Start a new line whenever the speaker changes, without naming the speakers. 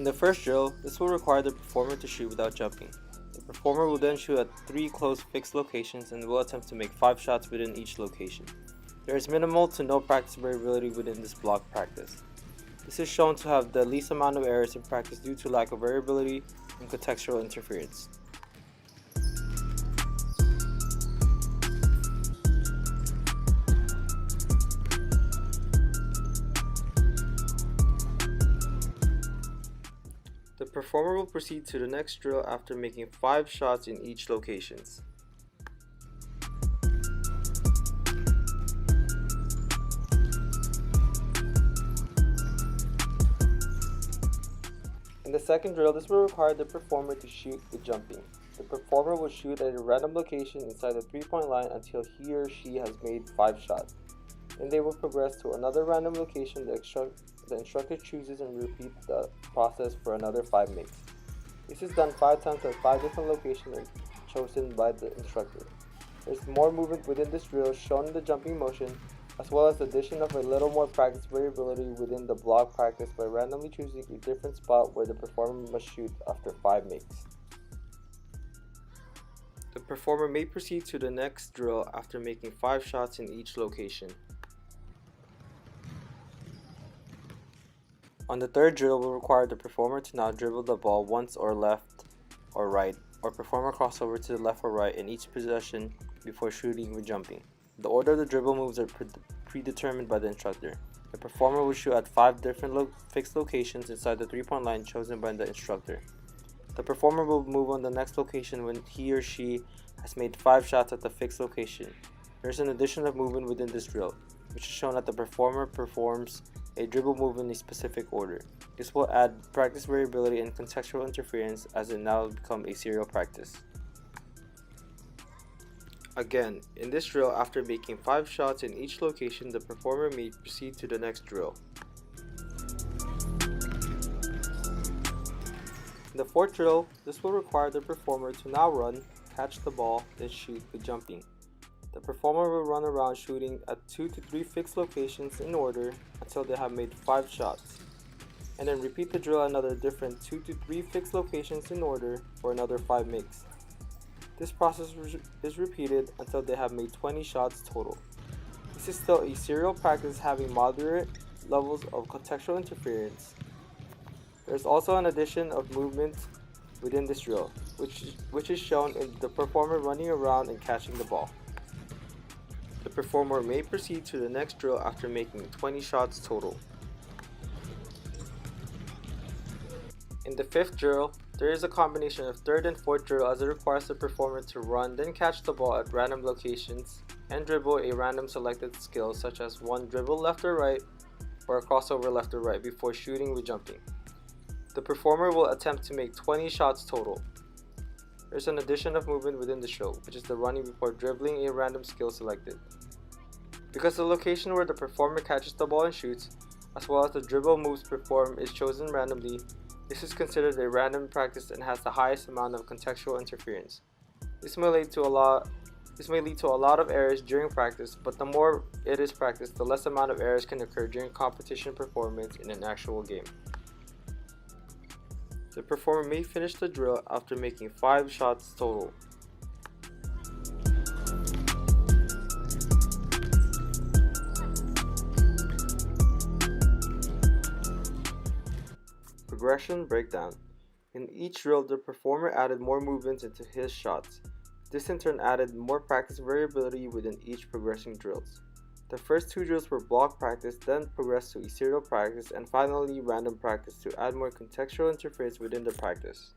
In the first drill, this will require the performer to shoot without jumping. The performer will then shoot at 3 close fixed locations and will attempt to make 5 shots within each location. There is minimal to no practice variability within this block practice. This is shown to have the least amount of errors in practice due to lack of variability and contextual interference. The performer will proceed to the next drill after making 5 shots in each locations. In the second drill, this will require the performer to shoot with jumping. The performer will shoot at a random location inside the 3-point line until he or she has made 5 shots. Then they will progress to another random location the instructor chooses and repeat the process for another 5 makes. This is done 5 times at 5 different locations chosen by the instructor. There is more movement within this drill shown in the jumping motion, as well as the addition of a little more practice variability within the block practice by randomly choosing a different spot where the performer must shoot after 5 makes. The performer may proceed to the next drill after making 5 shots in each location. On the third drill, will require the performer to now dribble the ball once or left or right, or perform a crossover to the left or right in each possession before shooting or jumping. The order of the dribble moves are predetermined by the instructor. The performer will shoot at 5 different fixed locations inside the 3-point line chosen by the instructor. The performer will move on the next location when he or she has made 5 shots at the fixed location. There is an addition of movement within this drill, which is shown that the performer performs a dribble move in a specific order. This will add practice variability and contextual interference as it now becomes a serial practice. Again, in this drill, after making 5 shots in each location, the performer may proceed to the next drill. In the fourth drill, this will require the performer to now run, catch the ball, then shoot with jumping. The performer will run around shooting at 2 to 3 fixed locations in order until they have made 5 shots, and then repeat the drill at another different 2 to 3 fixed locations in order for another 5 makes. This process is repeated until they have made 20 shots total. This is still a serial practice having moderate levels of contextual interference. There is also an addition of movement within this drill, which is shown in the performer running around and catching the ball. The performer may proceed to the next drill after making 20 shots total. In the fifth drill, there is a combination of third and fourth drill as it requires the performer to run, then catch the ball at random locations and dribble a random selected skill such as one dribble left or right or a crossover left or right before shooting with jumping. The performer will attempt to make 20 shots total. There is an addition of movement within the drill, which is the running before dribbling a random skill selected. Because the location where the performer catches the ball and shoots, as well as the dribble moves performed, is chosen randomly, this is considered a random practice and has the highest amount of contextual interference. This may lead to a lot of errors during practice, but the more it is practiced, the less amount of errors can occur during competition performance in an actual game. The performer may finish the drill after making 5 shots total. Progression breakdown. In each drill, the performer added more movements into his shots. This in turn added more practice variability within each progressing drills. The first 2 drills were block practice, then progressed to a serial practice, and finally random practice to add more contextual interference within the practice.